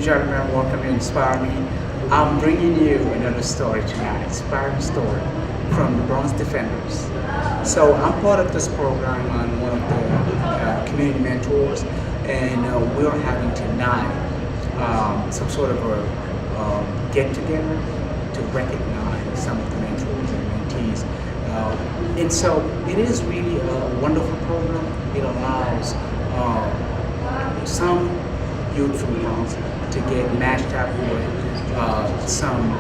and gentlemen, welcome to Inspire Me. I'm bringing you another story tonight, inspiring story from the Bronx Defenders. So I'm part of this program. I'm one of the community mentors, and we're having tonight some sort of a get-together to recognize some of the mentors and mentees. And so it is really a wonderful program. It allows some youth from Bronx to get matched up with some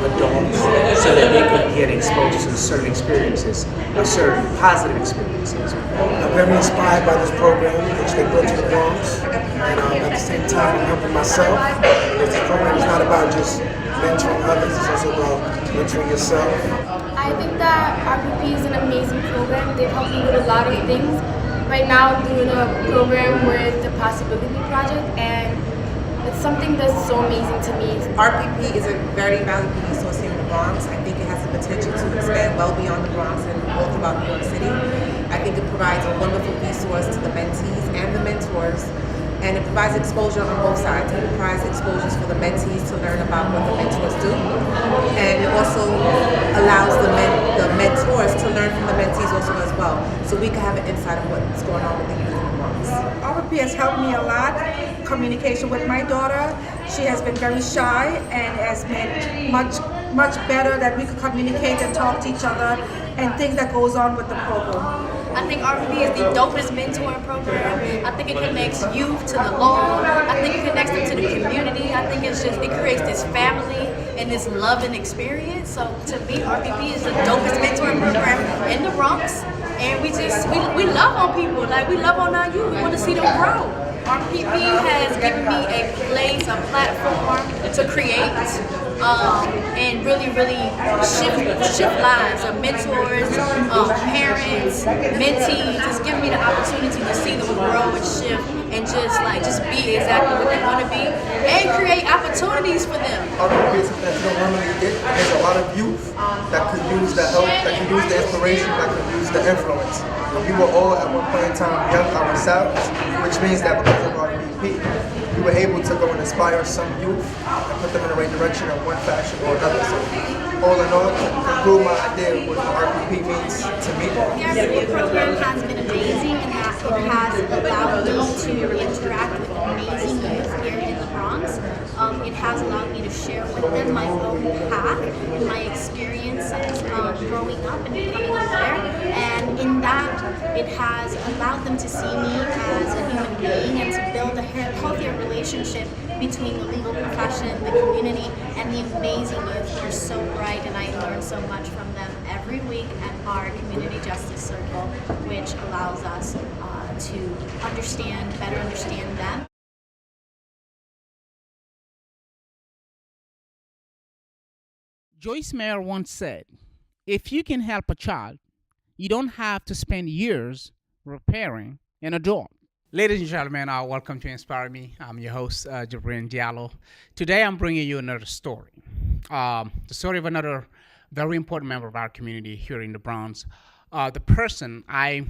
adults so that they could get exposed to certain experiences, or certain positive experiences. I'm very inspired by this program which they brought to the Bronx, and at the same time I'm helping myself. This program is not about just mentoring others, it's also about mentoring yourself. I think that RPP is an amazing program. They've helped me with a lot of things. Right now I'm doing a program with the Possibility Project, and it's something that's so amazing to me. RPP is a very valuable resource here in the Bronx. I think it has the potential to expand well beyond the Bronx and all throughout New York City. I think it provides a wonderful resource to the mentees and the mentors, and it provides exposure on both sides. It provides exposures for the mentees to learn about what the mentors do, and it also allows the mentors to learn from the mentees also as well, so we can have an insight of what's going on with the youth in the Bronx. RPP has helped me a lot. Communication with my daughter. She has been very shy and has been much better that we could communicate and talk to each other and things that goes on with the program. I think RPP is the dopest mentoring program. I think it connects youth to the law. I think it connects them to the community. I think it creates this family and this loving experience. So to me, RPP is the dopest mentoring program in the Bronx. And we love on people, like we love on our youth. We want to see them grow. RPP has given me a place, a platform to create and really shift lives of mentors, parents, mentees. It's given me the opportunity to see them grow and shift and just be exactly what they want to be and create opportunities for them. RPP is something that you don't normally get. There's a lot of youth that could use the help, that could use the inspiration, that could use the influence. We were all at one point in time young ourselves, which means that because of RPP, we were able to go and inspire some youth and put them in the right direction in one fashion or another. So all in all, to conclude my idea of what RPP means to me. The RPP program has been amazing in that it has allowed me to interact with amazing youth here in the Bronx. It has allowed me to share with them my own path and my experiences growing up and becoming aware. And in that, it has allowed them to see me as a human being and to build a healthier relationship between the legal profession, the community, and the amazing youth. They're so bright, and I learn so much from them every week at our Community Justice Circle, which allows us to better understand them. Joyce Mayer once said, if you can help a child, you don't have to spend years repairing an adult. Ladies and gentlemen, welcome to Inspire Me. I'm your host, Jibrin Diallo. Today I'm bringing you another story. The story of another very important member of our community here in the Bronx. The person I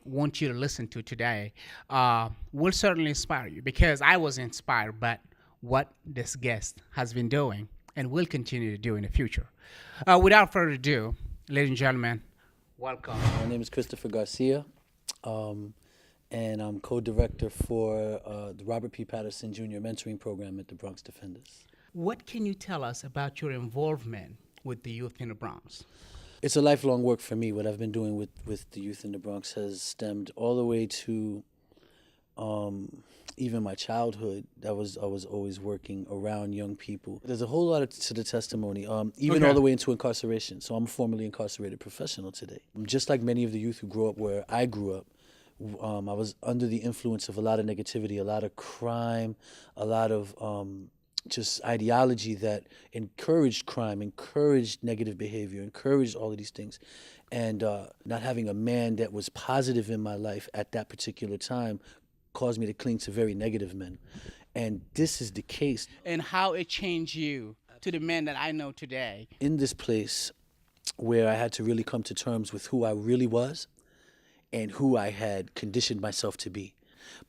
want you to listen to today will certainly inspire you, because I was inspired by what this guest has been doing and will continue to do in the future. Without further ado, ladies and gentlemen, welcome. My name is Christopher Garcia, and I'm co-director for the Robert P. Patterson Jr. Mentoring Program at the Bronx Defenders. What can you tell us about your involvement with the youth in the Bronx? It's a lifelong work for me. What I've been doing with the youth in the Bronx has stemmed all the way to even my childhood. I was always working around young people. There's a whole lot to the testimony, even all the way into incarceration. So I'm a formerly incarcerated professional today. Just like many of the youth who grew up where I grew up, I was under the influence of a lot of negativity, a lot of crime, a lot of just ideology that encouraged crime, encouraged negative behavior, encouraged all of these things. And not having a man that was positive in my life at that particular time caused me to cling to very negative men. And this is the case. And how it changed you to the man that I know today. In this place where I had to really come to terms with who I really was and who I had conditioned myself to be.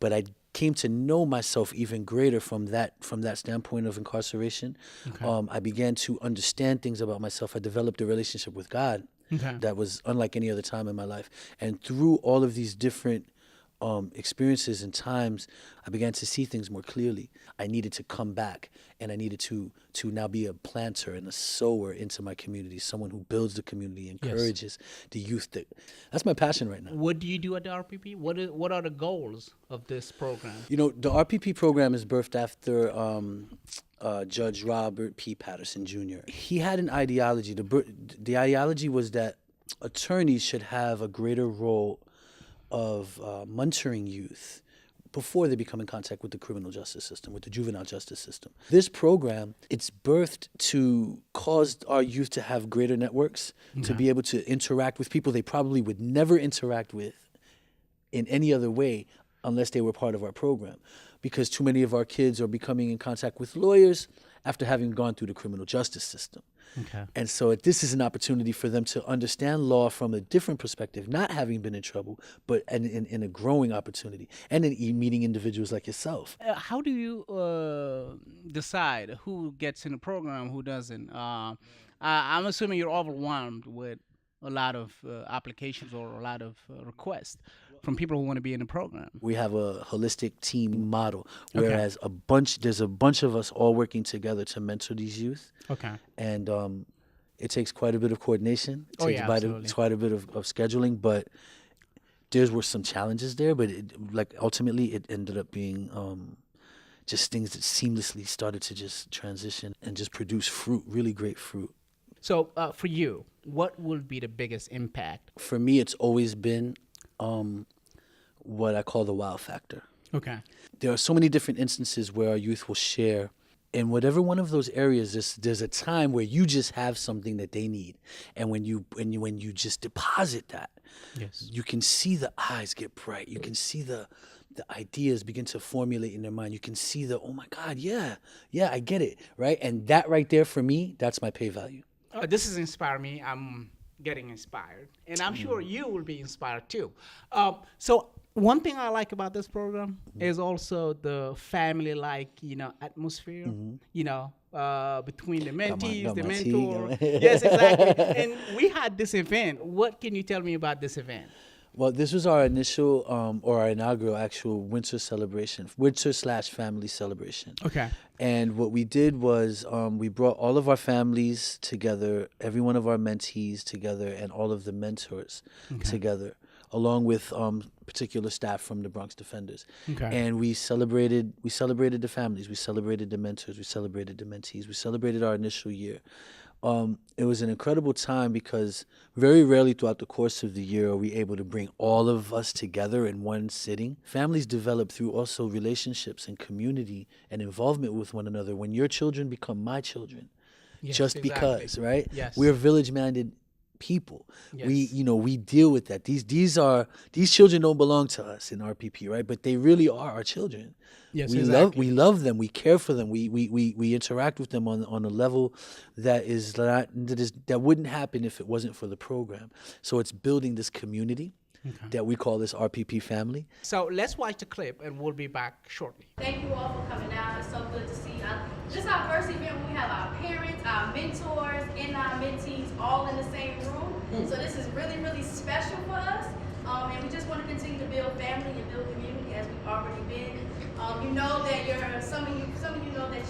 but I came to know myself even greater from that standpoint of incarceration. I began to understand things about myself. I developed a relationship with God that was unlike any other time in my life. And through all of these different experiences and times, I began to see things more clearly. I needed to come back, and I needed to now be a planter and a sower into my community, someone who builds the community, encourages the youth. That's my passion right now. What do you do at the RPP? What are the goals of this program? You know, the RPP program is birthed after Judge Robert P. Patterson Jr. He had an ideology. The ideology was that attorneys should have a greater role of mentoring youth before they become in contact with the criminal justice system, with the juvenile justice system. This program, it's birthed to cause our youth to have greater networks, to be able to interact with people they probably would never interact with in any other way unless they were part of our program. Because too many of our kids are becoming in contact with lawyers after having gone through the criminal justice system. And so this is an opportunity for them to understand law from a different perspective, not having been in trouble, but in a growing opportunity, and in meeting individuals like yourself. How do you decide who gets in the program, who doesn't? I'm assuming you're overwhelmed with a lot of applications or a lot of requests from people who want to be in the program. We have a holistic team model, whereas there's a bunch of us all working together to mentor these youth. And it takes quite a bit of coordination. It takes quite a bit of scheduling, but there were some challenges there, but ultimately it ended up being just things that seamlessly started to just transition and just produce fruit, really great fruit. So for you, what would be the biggest impact? For me, it's always been what I call the wow factor. There are so many different instances where our youth will share. In whatever one of those areas, there's a time where you just have something that they need, and when you just deposit that, you can see the eyes get bright. You can see the ideas begin to formulate in their mind. You can see oh my God, yeah, I get it, right? And that right there for me, that's my pay value. This has inspired me. I'm getting inspired, and I'm sure you will be inspired too. So one thing I like about this program is also the family-like, atmosphere. Between the mentees, the mentor. Yes, exactly. And we had this event. What can you tell me about this event? Well, this was our initial or our inaugural actual winter/family celebration. And what we did was we brought all of our families together, every one of our mentees together, and all of the mentors together, along with particular staff from the Bronx Defenders. And we celebrated the families, we celebrated the mentors, we celebrated the mentees, we celebrated our initial year. It was an incredible time because very rarely throughout the course of the year are we able to bring all of us together in one sitting. Families develop through also relationships and community and involvement with one another. When your children become my children, because, right? We're village-minded people. We deal with that. These children don't belong to us in RPP, right? But they really are our children. We love them. We care for them. We interact with them on a level that wouldn't happen if it wasn't for the program. So it's building this community that we call this RPP family. So let's watch the clip, and we'll be back shortly. Thank you all for coming out. It's so good to see. This is our first event where we have our parents, our mentors, and our mentees all in the same room. So this is really, really special for us. And we just want to continue to build family and build community as we've already been. You know that some of you know that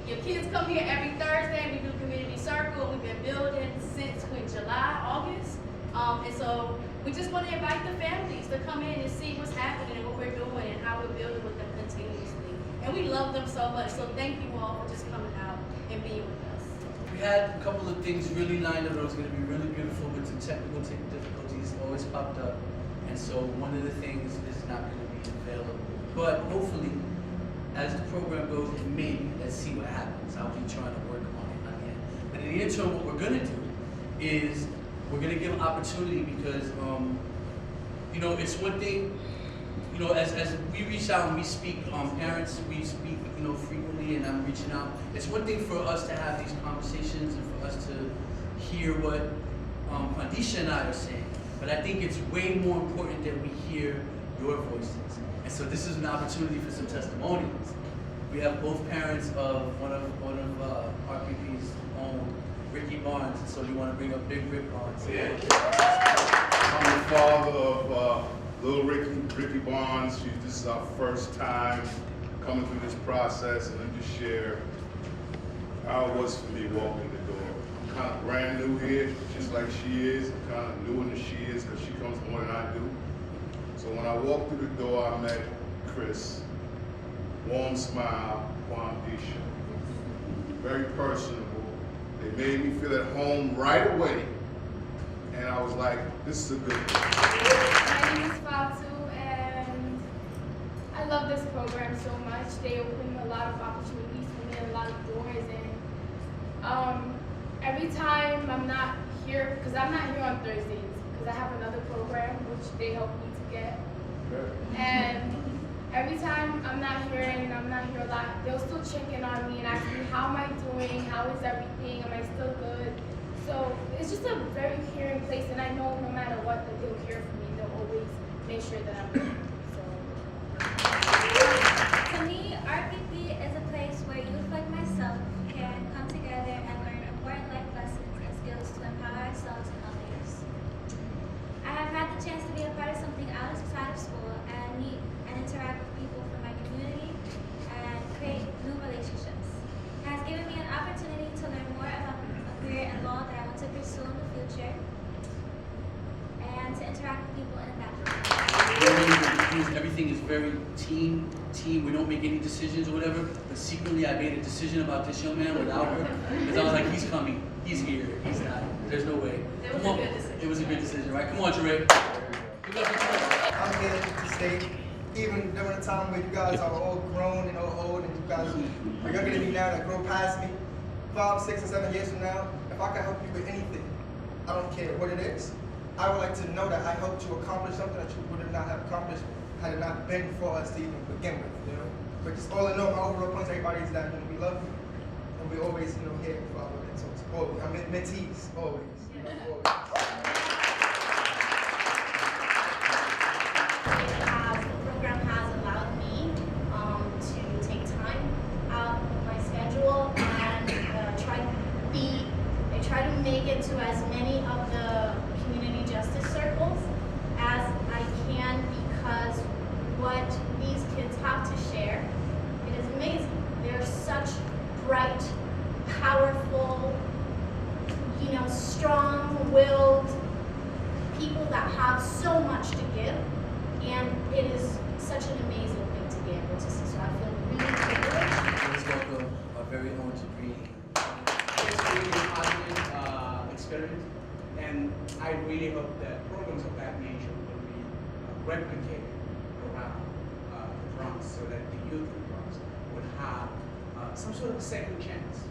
your kids come here every Thursday, and we do community circle. We've been building since August. And so we just want to invite the families to come in and see what's happening and what we're doing and how we're building with them continuously. And we love them so much. So thank you all for just coming out and being with us. We had a couple of things really lined up that was going to be really beautiful, but some technical difficulties always popped up. And so one of the things is not going to be available. But hopefully, as the program goes, and maybe, let's see what happens. I'll be trying to work on it again. But in the interim, what we're going to do is we're going to give an opportunity because, it's one thing, as we reach out and we speak, parents, we speak, frequently, and I'm reaching out. It's one thing for us to have these conversations and for us to hear what Pandisha and I are saying, but I think it's way more important that we hear your voices. And so this is an opportunity for some testimonials. We have both parents of one of RPP's own, Ricky Barnes, and so you want to bring up Big Rick Barnes. Yeah. I'm the father of little Ricky Barnes. This is our first time coming through this process, and let me just share how it was for me walking the door. I'm kind of brand new here, just like she is. I'm kind of newer than she is because she comes more than I do. So when I walked through the door, I met Chris. Warm smile, Quandisha. Very personable. They made me feel at home right away. And I was like, this is a good thing. My name is Fatu, and I love this program so much. They open a lot of opportunities for me, a lot of doors, and every time I'm not here, because I'm not here on Thursdays, because I have another program which they help me to get. And every time I'm not here and I'm not here a lot, they'll still check in on me and ask me, how am I doing? How is everything? Am I still good? So it's just a very caring place, and I know no matter what that they'll care for me. They'll always make sure that I'm good. To me, RPP is a place where youth like myself can come together and learn important life lessons and skills to empower ourselves and others. I have had the chance to be a part of something outside of school and meet and interact with people from my community and create new relationships. It has given me an opportunity to learn more about a career in law that I want to pursue in the future and to interact with people in that field. Everything is very team. We don't make any decisions or whatever, but secretly I made a decision about this young man without her, because I was like, he's coming, he's here, he's not, there's no way. It was a good decision. It was a good decision, right? Come on, Jure. I'm here to stay, even during the time where you guys are all grown and all old, and you guys are younger than me now that grow past me, 5, 6, or 7 years from now, if I can help you with anything, I don't care what it is, I would like to know that I helped you accomplish something that you would not have accomplished had it not been for us to even begin with, you know. But just all in all, my overall point to everybody is that, you know, we love you, and we always, you know, here for our mentors. Always, I mean, mentees, always. You know, always. The program has allowed me to take time out of my schedule and try to make it to as many of the community justice circles as I can, because what these kids have to share, it is amazing. They're such bright, powerful, strong-willed people that have so much to give, and it is such an amazing thing to be able to see. So I feel really privileged. Let's welcome our very own Jabri. It's really a positive experience, and I really hope that programs of that nature will be replicated around the Bronx, so that the youth of the Bronx would have some sort of second chance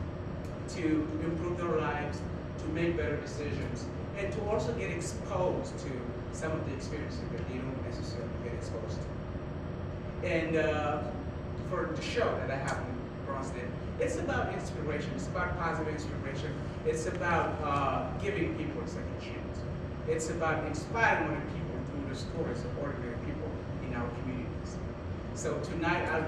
to improve their lives, to make better decisions, and to also get exposed to some of the experiences that they don't necessarily get exposed to. And for the show that I have in Bronx, it's about inspiration. It's about positive inspiration. It's about giving people a second chance. It's about inspiring other people through the stories of ordinary people in our communities. So tonight I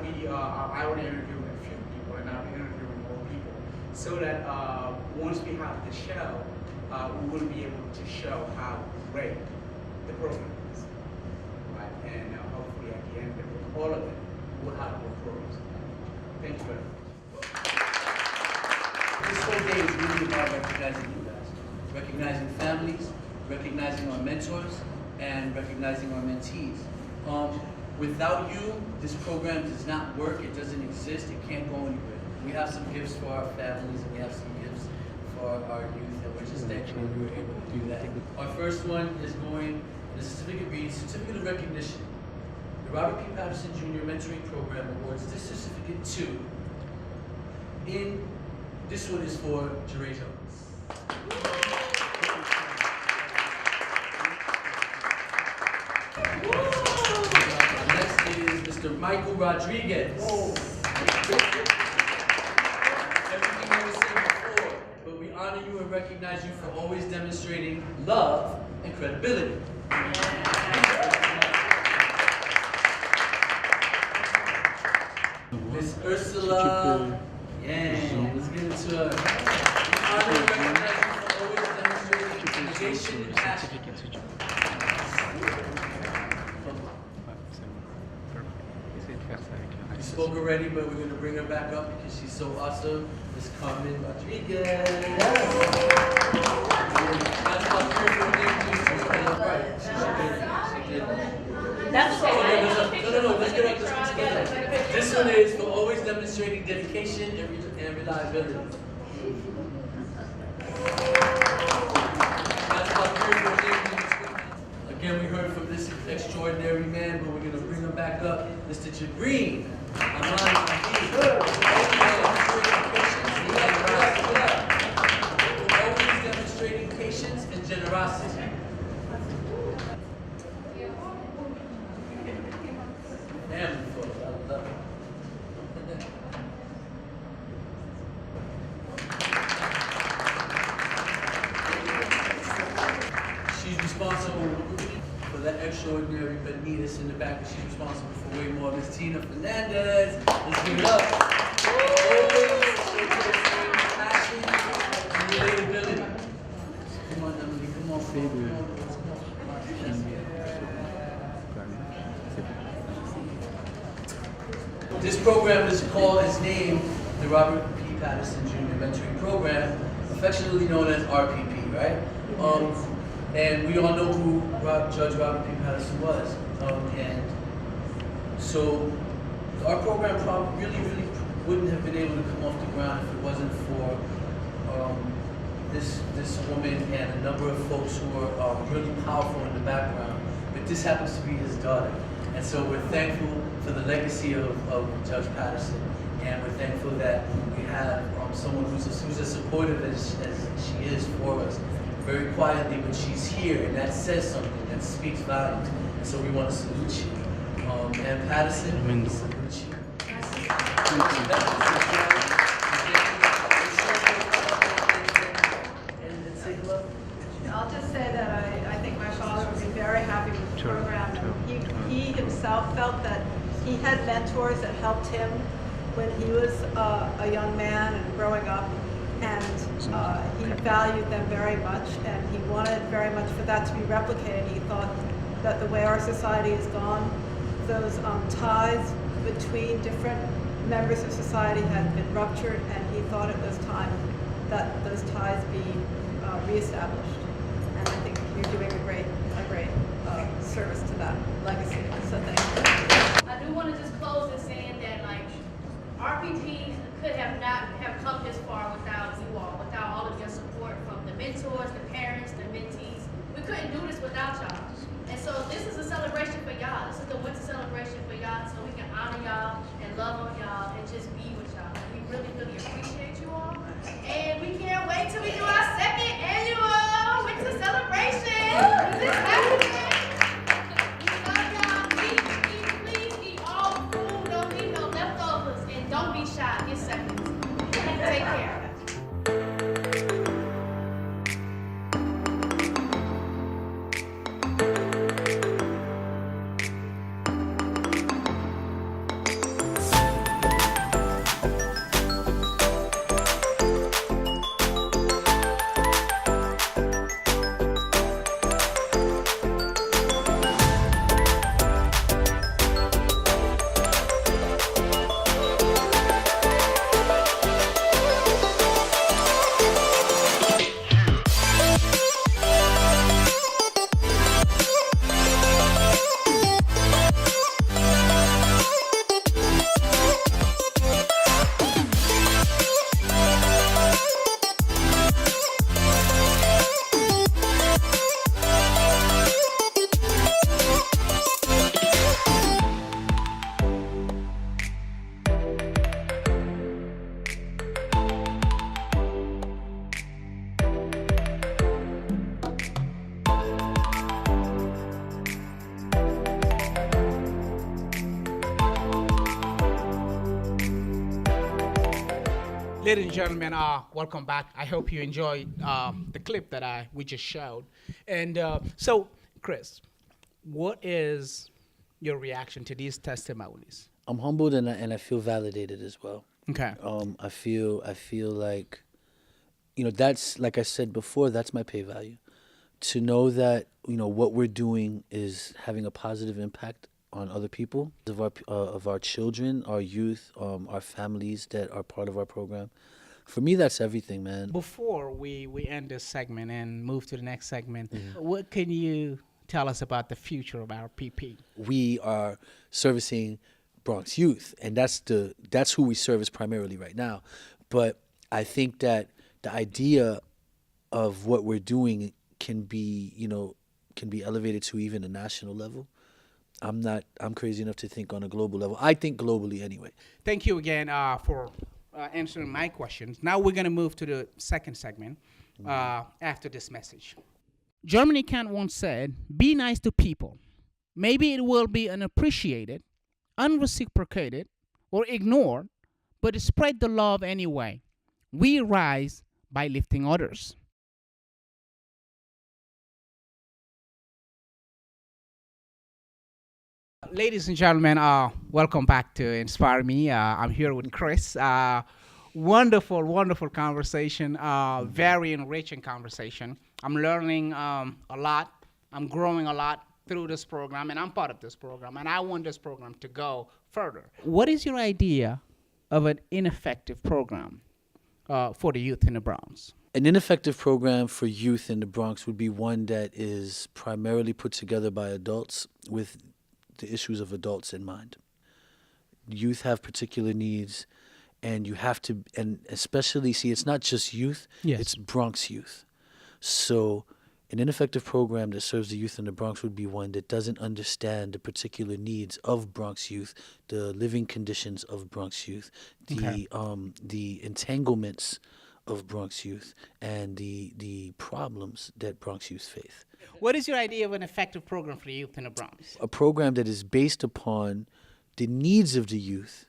will interview a few people, and I'll be interviewing more people, so that once we have the show, we will be able to show how great the program is, right? And hopefully at the end of it, all of it, we'll have more programs. Thank you very much. This whole day is really about recognizing you guys, recognizing families, recognizing our mentors, and recognizing our mentees. Without you, this program does not work, it doesn't exist, it can't go anywhere. We have some gifts for our families, and we have some gifts for our youth, and we're just thankful we were able to do that. Our first one is going, the certificate reads, Certificate of Recognition. The Robert P. Patterson Jr. Mentoring Program awards this certificate to, this one is for Jure Jones. Next is Mr. Michael Rodriguez. Everything I was saying before, but we honor you and recognize you for always demonstrating love and credibility. Miss Ursula. Yeah, let's get into her. We honor and recognize you for always demonstrating dedication and passion. You spoke already, but we're going to bring her back up because she's so awesome. Miss Carmen Rodriguez. That's my favorite name too. Right. She did. That's okay. No, let's get up. This one is for always demonstrating dedication and reliability. That's my favorite name. Again, we heard from this extraordinary man, but we're going to bring him back up, Mr. Jabreen. Always demonstrating patience and generosity. Damn, folks, I love it. She's responsible for that extraordinary Benitez in the back, but she's responsible for way more. Miss Tina Fernandez, let's give it up. Always showcasing passion and relatability. Come on, Emily, come on, come on. This program is called, is named the Robert P. Patterson Jr. Mentoring Program, affectionately known as RPP, right? And we all know who Judge Robert P. Patterson was. And so our program probably really wouldn't have been able to come off the ground if it wasn't for this woman and a number of folks who are really powerful in the background. But this happens to be his daughter. And so we're thankful for the legacy of Judge Patterson. And we're thankful that we have someone who's as supportive as she is for us. Very quietly, but she's here, and that says something, that speaks volumes. And so we want to salute you. And Patterson, we salute you. And say hello. I'll just say that I think my father would be very happy with the program. He himself felt that he had mentors that helped him when he was a young man and growing up, and he valued them very much, and he wanted very much for that to be replicated. He thought that the way our society has gone, those ties between different members of society had been ruptured, and he thought it was time that those ties be reestablished. And I think you're doing a great service to that legacy. So thank you. I do want to just close in saying that RPP could have not have come this far without you all, without all of your support from the mentors, the parents, the mentees. We couldn't do this without y'all. And so this is a celebration for y'all. This is the winter celebration for y'all, so we can honor y'all and love on y'all and just be with y'all. We really, really appreciate you all. And we can't wait till we do our second annual winter celebration. This happening. Don't be shy. Get seconds. Take care. Ladies and gentlemen, welcome back. I hope you enjoyed the clip that we just showed. And so, Chris, what is your reaction to these testimonies? I'm humbled and I feel validated as well. Okay. I feel like, that's, like I said before, that's my pay value. To know that, what we're doing is having a positive impact on other people, of our children, our youth, our families that are part of our program. For me, that's everything, man. Before we end this segment and move to the next segment, what can you tell us about the future of our PP? We are servicing Bronx youth, and that's who we service primarily right now. But I think that the idea of what we're doing can be elevated to even a national level. I'm crazy enough to think on a global level. I think globally anyway. Thank you again for answering my questions. Now we're going to move to the second segment after this message. Germany Kant once said, "Be nice to people. Maybe it will be unappreciated, unreciprocated, or ignored, but spread the love anyway. We rise by lifting others." Ladies and gentlemen, welcome back to Inspire Me. I'm here with Chris. Wonderful, wonderful conversation. Very enriching conversation. I'm learning a lot. I'm growing a lot through this program, and I'm part of this program, and I want this program to go further. What is your idea of an ineffective program for the youth in the Bronx? An ineffective program for youth in the Bronx would be one that is primarily put together by adults with the issues of adults in mind. Youth have particular needs, and you have to, and especially, see, it's not just youth, Yes. it's Bronx youth. So an ineffective program that serves the youth in the Bronx would be one that doesn't understand the particular needs of Bronx youth, the living conditions of Bronx youth, the entanglements of Bronx youth, and the problems that Bronx youth face. What is your idea of an effective program for the youth in the Bronx? A program that is based upon the needs of the youth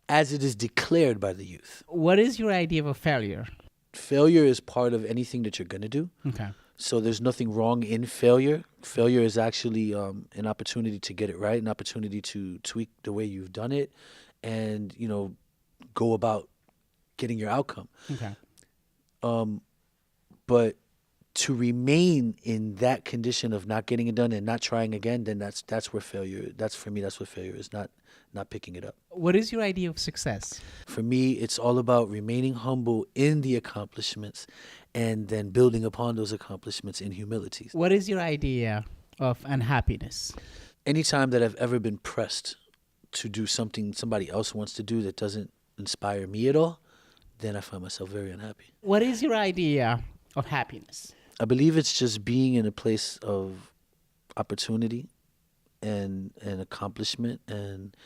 as it is declared by the youth. What is your idea of a failure? Failure is part of anything that you're going to do. Okay. So there's nothing wrong in failure. Failure is actually an opportunity to get it right, an opportunity to tweak the way you've done it, and, go about getting your outcome. Okay. But to remain in that condition of not getting it done and not trying again, then that's where failure. For me, that's what failure is. Not picking it up. What is your idea of success? For me, it's all about remaining humble in the accomplishments, and then building upon those accomplishments in humility. What is your idea of unhappiness? Anytime that I've ever been pressed to do something somebody else wants to do that doesn't inspire me at all, then I find myself very unhappy. What is your idea of happiness? I believe it's just being in a place of opportunity and accomplishment and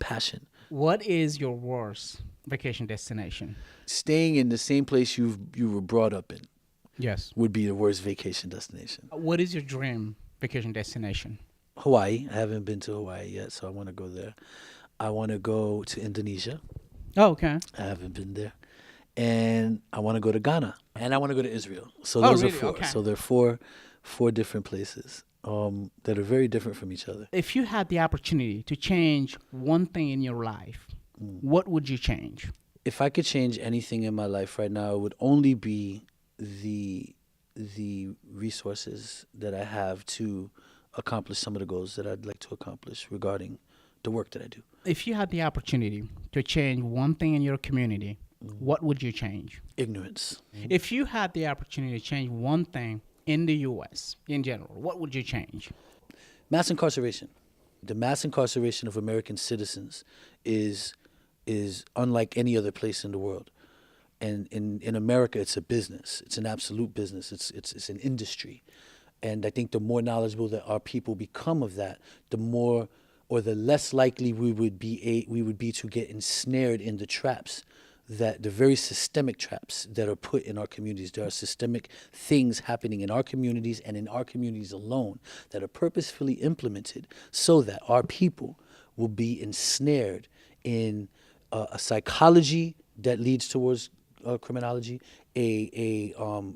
passion. What is your worst vacation destination? Staying in the same place you were brought up in. Yes. Would be the worst vacation destination. What is your dream vacation destination? Hawaii. I haven't been to Hawaii yet, so I want to go there. I want to go to Indonesia. Oh, okay. I haven't been there. And I want to go to Ghana. And I want to go to Israel. So those really? are four. Okay. So there are four different places that are very different from each other. If you had the opportunity to change one thing in your life, what would you change? If I could change anything in my life right now, it would only be the resources that I have to accomplish some of the goals that I'd like to accomplish regarding the work that I do. If you had the opportunity to change one thing in your community, what would you change? Ignorance. If you had the opportunity to change one thing in the U.S. in general, what would you change? Mass incarceration. The mass incarceration of American citizens is unlike any other place in the world. And in America, it's a business. It's an absolute business. It's an industry. And I think the more knowledgeable that our people become of that, the more or the less likely we would be to get ensnared in the traps, that the very systemic traps that are put in our communities. There are systemic things happening in our communities and in our communities alone that are purposefully implemented so that our people will be ensnared in a psychology that leads towards criminology, a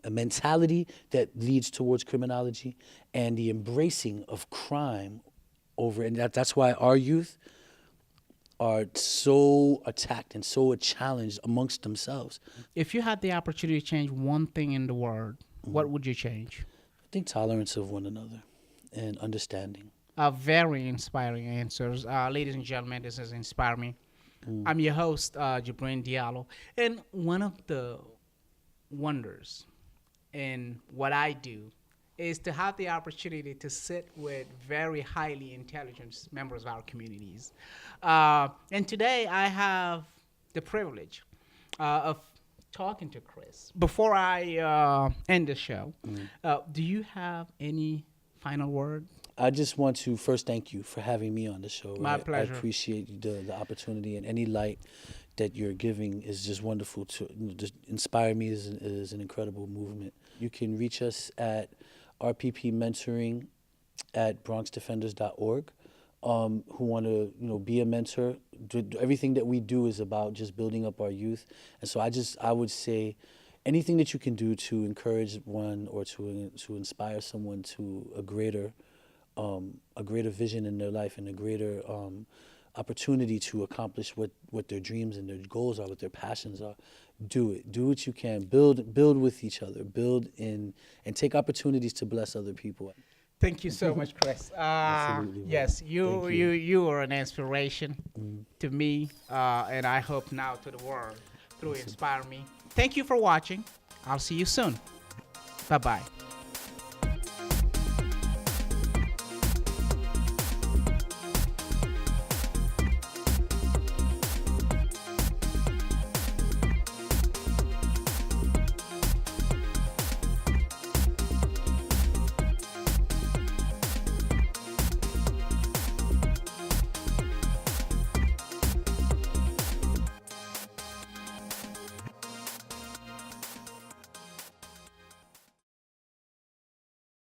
mentality that leads towards criminology, and the embracing of crime over. And that's why our youth are so attacked and so challenged amongst themselves. If you had the opportunity to change one thing in the world, what would you change? I think tolerance of one another and understanding. Very inspiring answers. Ladies and gentlemen, this is Inspire Me. I'm your host, Jibrin Diallo. And one of the wonders in what I do is to have the opportunity to sit with very highly intelligent members of our communities. And today I have the privilege of talking to Chris. Before I end the show, do you have any final word? I just want to first thank you for having me on the show. My pleasure. I appreciate the opportunity, and any light that you're giving is just wonderful. Just Inspire Me is an incredible movement. You can reach us at RPP Mentoring at bronxdefenders.org. Who want to be a mentor. Everything that we do is about just building up our youth, and so I would say anything that you can do to encourage one or to inspire someone to a greater vision in their life and a greater opportunity to accomplish what their dreams and their goals are, what their passions are. Do it. Do what you can. Build with each other. Build in and take opportunities to bless other people. Thank you so much, Chris. Absolutely. Yes, you are an inspiration to me, and I hope now to the world through Inspire Me. Thank you for watching. I'll see you soon. Bye-bye.